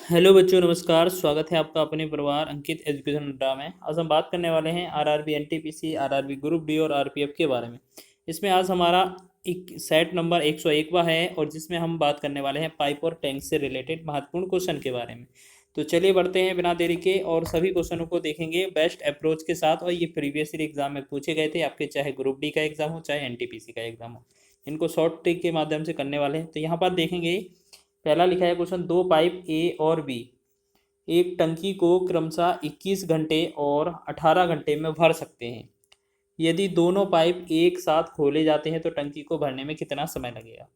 Hello बच्चों, नमस्कार। स्वागत है आपका अपने परिवार अंकित एजुकेशन अड्डा में। आज हम बात करने वाले हैं RRB NTPC, RRB group D और आरपीएफ के बारे में। इसमें आज हमारा एक सेट नंबर 101वां है और जिसमें हम बात करने वाले हैं पाइप और टैंक से रिलेटेड महत्वपूर्ण क्वेश्चन के बारे में। तो चलिए बढ़ते हैं बिना देरी के और सभी क्वेश्चनों को देखेंगे बेस्ट अप्रोच के साथ। और ये प्रीवियस ईयर एग्जाम में पूछे गए थे आपके, चाहे ग्रुप डी का एग्जाम हो चाहे एनटीपीसी का एग्जाम हो। इनको शॉर्ट ट्रिक के माध्यम से करने वाले हैं। तो यहाँ पर देखेंगे, पहला लिखा है क्वेश्चन, दो पाइप ए और बी एक टंकी को क्रमशः 21 घंटे और 18 घंटे में भर सकते हैं। यदि दोनों पाइप एक साथ खोले जाते हैं तो टंकी को भरने में कितना समय लगेगा।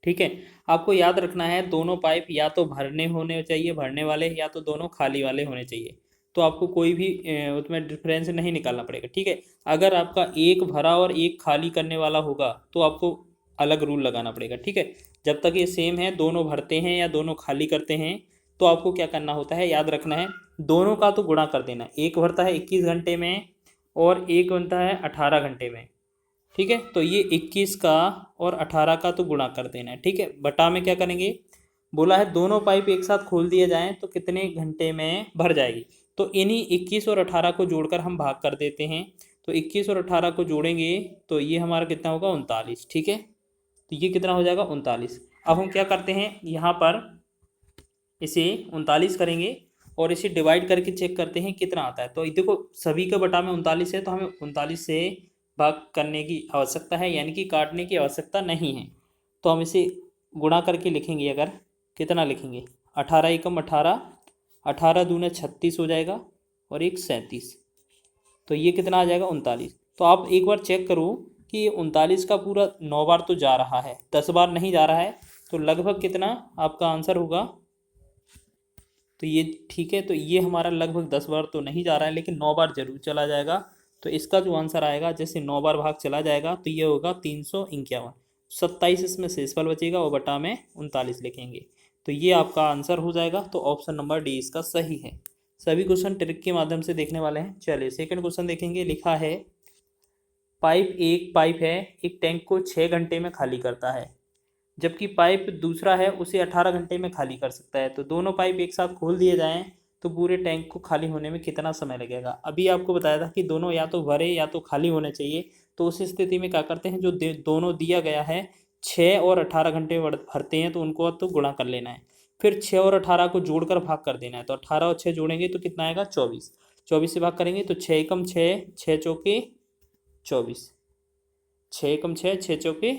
ठीक है, आपको याद रखना है दोनों पाइप या तो भरने होने चाहिए, भरने वाले, या तो दोनों खाली वाले होने चाहिए। तो आपको कोई भी उसमें डिफरेंस नहीं निकालना पड़ेगा। ठीक है, अगर आपका एक भरा और एक खाली करने वाला होगा तो आपको अलग रूल लगाना पड़ेगा। ठीक है, जब तक ये सेम है, दोनों भरते हैं या दोनों खाली करते हैं, तो आपको क्या करना होता है, याद रखना है, दोनों का तो गुणा कर देना। एक भरता है 21 घंटे में और एक बनता है 18 घंटे में। ठीक है, तो ये 21 का और 18 का तो गुणा कर देना है। ठीक है, बटा में क्या करेंगे, बोला है दोनों पाइप एक साथ खोल दिए जाएं तो कितने घंटे में भर जाएगी। तो इन्हीं 21 और 18 को जोड़कर हम भाग कर देते हैं। तो 21 और 18 को जोड़ेंगे तो ये हमारा कितना होगा, 39। ठीक है, तो ये कितना हो जाएगा, 39। अब हम क्या करते हैं, यहाँ पर इसे 39 करेंगे और इसे डिवाइड करके चेक करते हैं कितना आता है। तो देखो, सभी का बटा में 39 है तो हमें 39 से भाग करने की आवश्यकता है, यानी कि काटने की आवश्यकता नहीं है। तो हम इसे गुणा करके लिखेंगे। अगर कितना लिखेंगे, 18 एकम 18, 18 दूने 36 हो जाएगा और एक 37। तो ये कितना आ जाएगा, 39। तो आप एक बार चेक करो कि ये 39 का पूरा 9 बार तो जा रहा है, 10 बार नहीं जा रहा है। तो लगभग कितना आपका आंसर होगा, तो ये ठीक है। तो ये हमारा लगभग 10 बार तो नहीं जा रहा है, लेकिन 9 बार जरूर चला जाएगा। तो इसका जो आंसर आएगा, जैसे 9 बार भाग चला जाएगा तो ये होगा 351। 27 इसमें शेषफल बचेगा और बटा में 39 लिखेंगे। तो ये आपका आंसर हो जाएगा। तो ऑप्शन नंबर डी इसका सही है। सभी क्वेश्चन ट्रिक के माध्यम से देखने वाले हैं। चलिए सेकंड क्वेश्चन देखेंगे। लिखा है, एक पाइप है, एक टैंक को 6 घंटे में खाली करता है, जबकि पाइप दूसरा है उसे 18 घंटे में खाली कर सकता है। तो दोनों पाइप एक साथ खोल दिए जाएं तो पूरे टैंक को खाली होने में कितना समय लगेगा। अभी आपको बताया था कि दोनों या तो भरे या तो खाली होने चाहिए। तो उस स्थिति में क्या करते हैं, जो दोनों दिया गया है, 6 और 18 घंटे भरते हैं तो उनको तो गुणा कर लेना है। फिर 6 और 18 को जोड़कर भाग कर देना है। तो 18 और 6 जोड़ेंगे तो कितना आएगा, 24। 24 से भाग करेंगे तो 6 एकम 6, 6 चौके 24, 6 एकम 6, 6 चौके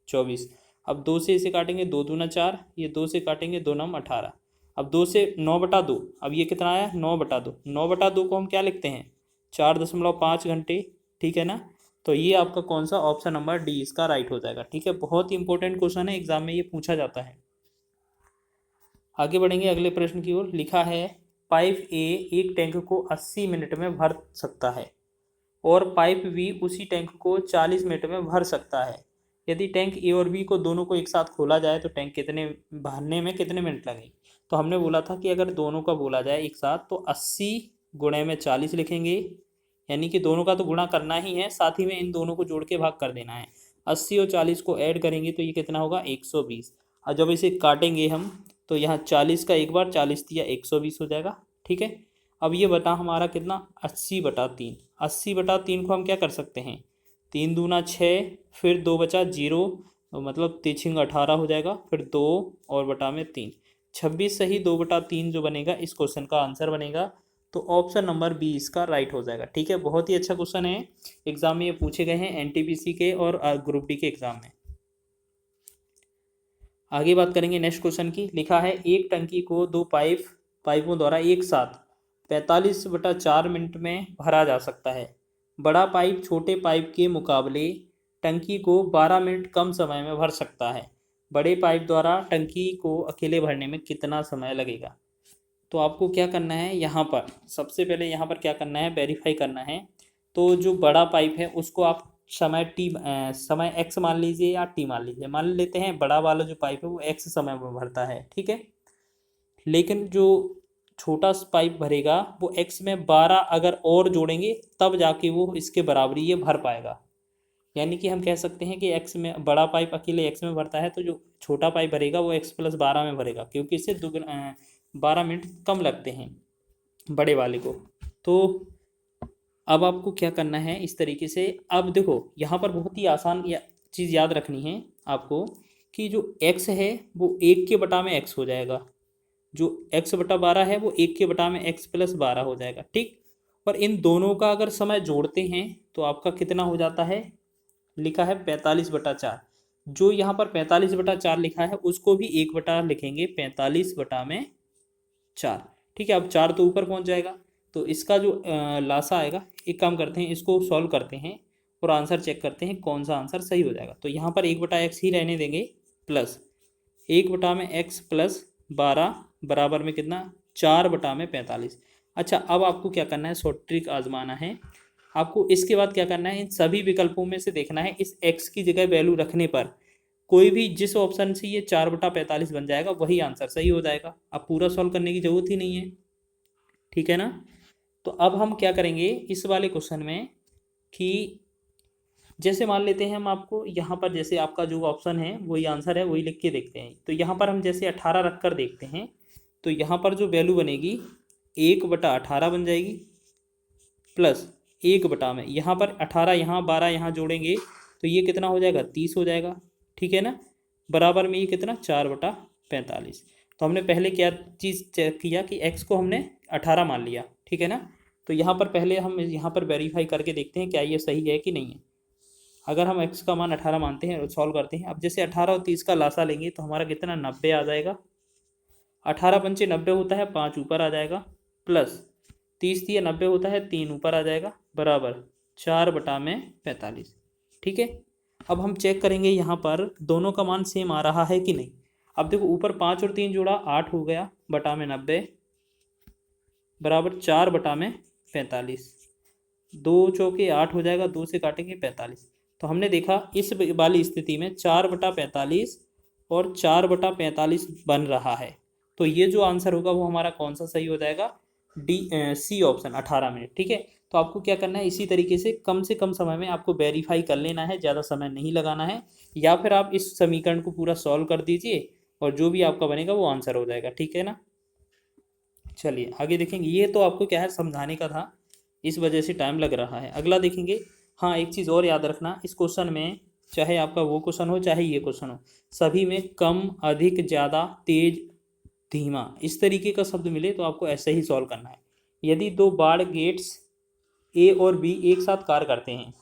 24। अब 2 से इसे काटेंगे, 2 दूना 4, ये 2 से काटेंगे, 2 नम 18। अब 2 से 9/2, अब ये कितना आया, 9/2। 9/2 को हम क्या लिखते हैं, 4.5 घंटे। ठीक है ना। तो ये आपका कौन सा, ऑप्शन नंबर डी इसका राइट हो जाएगा। ठीक है, बहुत ही इंपॉर्टेंट क्वेश्चन है, एग्जाम में ये पूछा जाता है। आगे बढ़ेंगे अगले प्रश्न की ओर। लिखा है, पाइप ए एक टैंक को 80 मिनट में भर सकता है और पाइप बी उसी टैंक को 40 मिनट में भर सकता है। यदि टैंक ए और बी को दोनों को एक साथ खोला जाए तो टैंक कितने भरने में कितने मिनट लगेंगे। तो हमने बोला था कि अगर दोनों का बोला जाए एक साथ तो 80 गुणे में 40 लिखेंगे, यानी कि दोनों का तो गुणा करना ही है, साथ ही में इन दोनों को जोड़ के भाग कर देना है। 80 और 40 को ऐड करेंगे तो ये कितना होगा, 120। और जब इसे काटेंगे हम तो यहाँ 40 का एक बार 40 दिया, 120 हो जाएगा। ठीक है, अब ये बटा हमारा कितना, 80/3। 80/3 को हम क्या कर सकते हैं, 3 दूना 6, फिर 2 बचा 0, मतलब 3 18 हो जाएगा, फिर 2 और बटा में 3, 26 सही 2/3 जो बनेगा इस क्वेश्चन का आंसर बनेगा। तो ऑप्शन नंबर बी इसका राइट हो जाएगा। ठीक है, बहुत ही अच्छा क्वेश्चन है, एग्जाम में ये पूछे गए हैं एनटीपीसी के और ग्रुप डी के एग्जाम में। आगे बात करेंगे नेक्स्ट क्वेश्चन की। लिखा है, एक टंकी को दो पाइपों द्वारा एक साथ 45/4 मिनट में भरा जा सकता है। बड़ा पाइप छोटे पाइप के मुकाबले टंकी को 12 मिनट कम समय में भर सकता है। बड़े पाइप द्वारा टंकी को अकेले भरने में कितना समय लगेगा। तो आपको क्या करना है, यहाँ पर सबसे पहले यहाँ पर क्या करना है, वेरीफाई करना है। तो जो बड़ा पाइप है उसको आप समय एक्स मान लीजिए या टी मान लीजिए। मान लेते हैं बड़ा वाला जो पाइप है वो एक्स समय में भरता है। ठीक है, लेकिन जो छोटा पाइप भरेगा वो एक्स में 12 अगर और जोड़ेंगे तब जाके वो इसके बराबरी ये भर पाएगा। यानी कि हम कह सकते हैं कि एक्स में बड़ा पाइप अकेले एक्स में भरता है, तो जो छोटा पाइप भरेगा वो x + 12 में भरेगा, क्योंकि इसे 12 मिनट कम लगते हैं बड़े वाले को। तो अब आपको क्या करना है इस तरीके से। अब देखो यहाँ पर बहुत ही आसान चीज़ याद रखनी है आपको कि जो x है वो 1/x हो जाएगा, जो x/12 है वो 1/x+12 हो जाएगा, ठीक। और इन दोनों का अगर समय जोड़ते हैं तो आपका कितना हो जाता है, लिखा है 45/4। जो यहाँ पर 45/4 लिखा है उसको भी 1 लिखेंगे 45/4, ठीक है। अब 4 तो ऊपर पहुँच जाएगा, तो इसका जो लासा आएगा, एक काम करते हैं इसको सॉल्व करते हैं और आंसर चेक करते हैं कौन सा आंसर सही हो जाएगा। तो यहाँ पर 1/x ही रहने देंगे, प्लस 1/x+12 बराबर में कितना, 4/45। अच्छा, अब आपको क्या करना है, शॉर्ट ट्रिक आजमाना है आपको। इसके बाद क्या करना है, इन सभी विकल्पों में से देखना है इस x की जगह वैल्यू रखने पर कोई भी जिस ऑप्शन से ये 4/45 बन जाएगा वही आंसर सही हो जाएगा। अब पूरा सॉल्व करने की जरूरत ही नहीं है, ठीक है ना। तो अब हम क्या करेंगे इस वाले क्वेश्चन में कि जैसे मान लेते हैं हम आपको यहाँ पर, जैसे आपका जो ऑप्शन है वही आंसर है वही लिख के देखते हैं। तो यहाँ पर हम जैसे 18 रख कर देखते हैं, तो यहाँ पर जो वैल्यू बनेगी 1/18 बन जाएगी, प्लस 1 में यहाँ पर 18 यहाँ 12 यहाँ जोड़ेंगे तो ये कितना हो जाएगा, 30 हो जाएगा, ठीक है ना। बराबर में ये कितना, 4/45। तो हमने पहले क्या चीज़ चेक किया कि x को हमने 18 मान लिया, ठीक है ना। तो यहाँ पर पहले हम यहाँ पर वेरीफाई करके देखते हैं क्या ये सही है कि नहीं है। अगर हम x का मान 18 मानते हैं और सॉल्व करते हैं, अब जैसे 18 और 30 का लासा लेंगे तो हमारा कितना, 90 आ जाएगा। 18×5 90 होता है, 5 ऊपर आ जाएगा, प्लस 30×3 90 होता है, 3 ऊपर आ जाएगा, बराबर 4/45, ठीक है। अब हम चेक करेंगे यहाँ पर दोनों का मान सेम आ रहा है कि नहीं। अब देखो ऊपर 5 और 3 जोड़ा 8 हो गया, बटा में 90 बराबर 4/45। 2 चौके 8 हो जाएगा, 2 से काटेंगे 45। तो हमने देखा इस वाली स्थिति में 4/45 और 4/45 बन रहा है। तो ये जो आंसर होगा वो हमारा कौन सा सही हो जाएगा, सी ऑप्शन 18 मिनट, ठीक है। तो आपको क्या करना है, इसी तरीके से कम समय में आपको वेरीफाई कर लेना है, ज़्यादा समय नहीं लगाना है। या फिर आप इस समीकरण को पूरा सॉल्व कर दीजिए और जो भी आपका बनेगा वो आंसर हो जाएगा, ठीक है ना। चलिए आगे देखेंगे, ये तो आपको क्या है समझाने का था, इस वजह से टाइम लग रहा है। अगला देखेंगे। हाँ, एक चीज़ और याद रखना, इस क्वेश्चन में चाहे आपका वो क्वेश्चन हो चाहे ये क्वेश्चन हो, सभी में कम, अधिक, ज़्यादा, तेज, धीमा इस तरीके का शब्द मिले तो आपको ऐसे ही सॉल्व करना है। यदि दो बाढ़ गेट्स ए और बी एक साथ कार्य करते हैं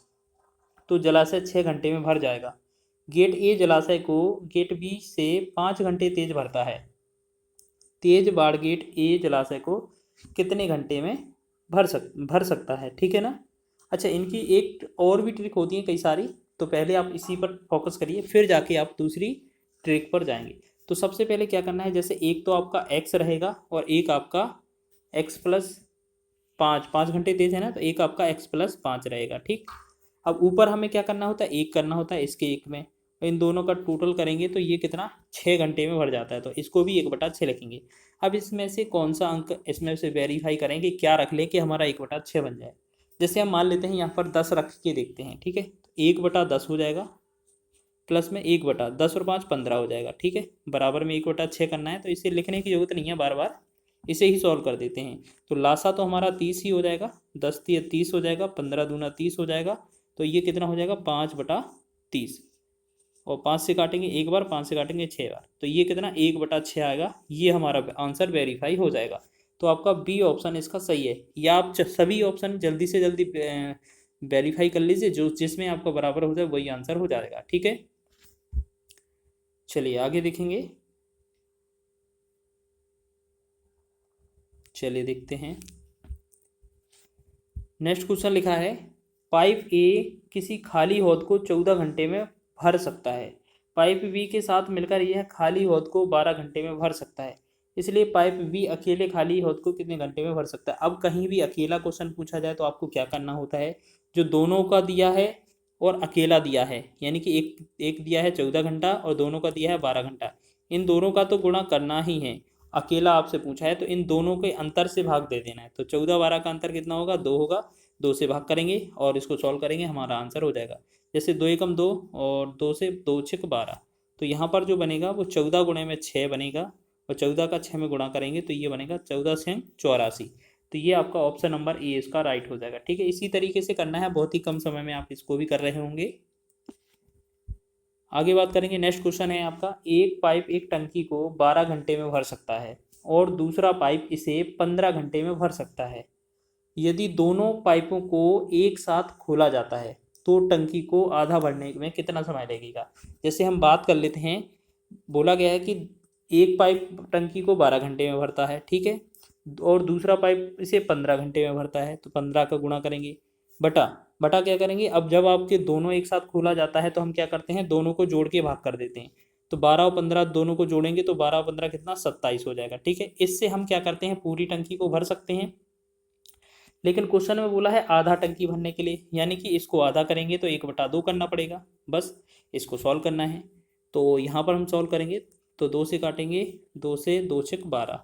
तो जलाशय 6 घंटे में भर जाएगा। गेट ए जलाशय को गेट बी से 5 घंटे तेज भरता है। तेज बाढ़ गेट ए जलाशय को कितने घंटे में भर सकता है, ठीक है ना। अच्छा, इनकी एक और भी ट्रिक होती है कई सारी, तो पहले आप इसी पर फोकस करिए फिर जाके आप दूसरी ट्रिक पर जाएंगे। तो सबसे पहले क्या करना है, जैसे एक तो आपका x रहेगा और एक आपका x+5, 5 घंटे तेज है ना, तो एक आपका x+5 रहेगा, ठीक। अब ऊपर हमें क्या करना होता है, एक करना होता है इसके एक में, इन दोनों का टोटल करेंगे तो ये कितना, 6 घंटे में भर जाता है, तो इसको भी 1/6 लिखेंगे। अब इसमें से कौन सा अंक इसमें से वेरीफाई करेंगे, क्या रख लें कि हमारा 1/6 बन जाए। जैसे हम मान लेते हैं यहाँ पर 10 रख के देखते हैं, ठीक है। 1/10 हो जाएगा, प्लस में 1/10 और 5 15 हो जाएगा, ठीक है। बराबर में 1/6 करना है, तो इसे लिखने की जरूरत नहीं है बार बार, इसे ही सॉल्व कर देते हैं। तो लासा तो हमारा 30 ही हो जाएगा, 10×3 = 30 हो जाएगा, 15×2 = 30 हो जाएगा, तो ये कितना हो जाएगा, 5/30। और 5 से काटेंगे एक बार, 5 से काटेंगे 6 बार, तो ये कितना, 1/6 आएगा। ये हमारा आंसर वेरीफाई हो जाएगा। तो आपका बी ऑप्शन इसका सही है। या आप सभी ऑप्शन जल्दी से जल्दी वेरीफाई कर लीजिए, जो जिसमें आपका बराबर हो जाए वही आंसर हो जाएगा, ठीक है। चलिए आगे देखेंगे। चलिए देखते हैं। नेक्स्ट क्वेश्चन लिखा है, पाइप ए किसी खाली हौद को 14 घंटे में भर सकता है। पाइप बी के साथ मिलकर यह खाली हौद को 12 घंटे में भर सकता है। इसलिए पाइप बी अकेले खाली हौद को कितने घंटे में भर सकता है। अब कहीं भी अकेला क्वेश्चन पूछा जाए तो आपको क्या करना होता है, जो दोनों का दिया है और अकेला दिया है, यानी कि एक दिया है 14 घंटा और दोनों का दिया है 12 घंटा, इन दोनों का तो गुणा करना ही है। अकेला आपसे पूछा है तो इन दोनों के अंतर से भाग दे देना है। तो 14-12 का अंतर कितना होगा, 2 होगा, 2 से भाग करेंगे और इसको सॉल्व करेंगे, हमारा आंसर हो जाएगा। जैसे 2 एकम 2 और 2 से 2 छक 12, तो यहाँ पर जो बनेगा वो 14 × 6 बनेगा और 14 का 6 में गुणा करेंगे तो ये बनेगा 14 6 84। तो ये आपका ऑप्शन नंबर ए इसका राइट हो जाएगा। ठीक है, इसी तरीके से करना है, बहुत ही कम समय में आप इसको भी कर रहे होंगे। आगे बात करेंगे, नेक्स्ट क्वेश्चन है आपका, एक पाइप एक टंकी को 12 घंटे में भर सकता है और दूसरा पाइप इसे 15 घंटे में भर सकता है। यदि दोनों पाइपों को एक साथ खोला जाता है तो टंकी को आधा भरने में कितना समय लगेगा। जैसे हम बात कर लेते हैं, बोला गया है कि एक पाइप टंकी को 12 घंटे में भरता है, ठीक है, और दूसरा पाइप इसे 15 घंटे में भरता है, तो 15 का गुणा करेंगे बटा बटा क्या करेंगे। अब जब आपके दोनों एक साथ खोला जाता है तो हम क्या करते हैं, दोनों को जोड़ के भाग कर देते हैं। तो 12 और 15 दोनों को जोड़ेंगे तो 12 और 15 कितना 27 हो जाएगा। ठीक है, इससे हम क्या करते हैं, पूरी टंकी को भर सकते हैं। लेकिन क्वेश्चन में बोला है आधा टंकी भरने के लिए, यानी कि इसको आधा करेंगे तो 1/2 करना पड़ेगा। बस इसको सॉल्व करना है। तो यहाँ पर हम सॉल्व करेंगे तो 2 से काटेंगे, 2 से 2 छक 12,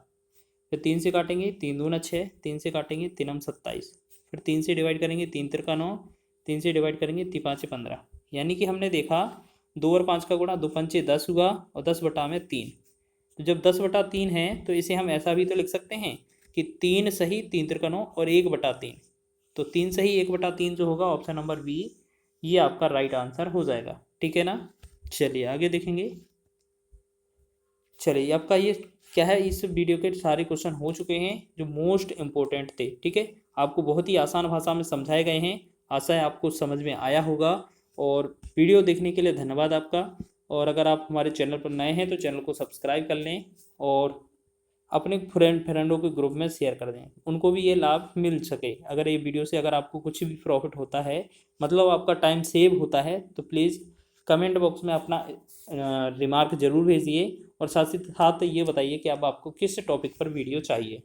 फिर 3 से काटेंगे, 3 दूना 6, 3 से काटेंगे 3 हम 27, फिर 3 से डिवाइड करेंगे, 3 तिरका 9, 3 से डिवाइड करेंगे 3 5 15। यानी कि हमने देखा 2 और 5 का गुणा 2 पंचे 10 हुआ और 10 बटा में 3। तो जब 10/3 है तो इसे हम ऐसा भी तो लिख सकते हैं कि 3 सही 3 तिरका 9 और 1/3। तो 3 सही 1/3 जो होगा ऑप्शन नंबर बी, ये आपका राइट आंसर हो जाएगा। ठीक है ना, चलिए आगे देखेंगे। चलिए आपका ये क्या है, इस वीडियो के सारे क्वेश्चन हो चुके हैं जो मोस्ट इम्पोर्टेंट थे। ठीक है, आपको बहुत ही आसान भाषा में समझाए गए हैं, आशा है आपको समझ में आया होगा। और वीडियो देखने के लिए धन्यवाद आपका। और अगर आप हमारे चैनल पर नए हैं तो चैनल को सब्सक्राइब कर लें और अपने फ्रेंडों के ग्रुप में शेयर कर दें, उनको भी ये लाभ मिल सके। अगर ये वीडियो से अगर आपको कुछ भी प्रॉफिट होता है, मतलब आपका टाइम सेव होता है, तो प्लीज़ कमेंट बॉक्स में अपना रिमार्क ज़रूर भेजिए और साथ ही साथ ये बताइए कि अब आपको किस टॉपिक पर वीडियो चाहिए।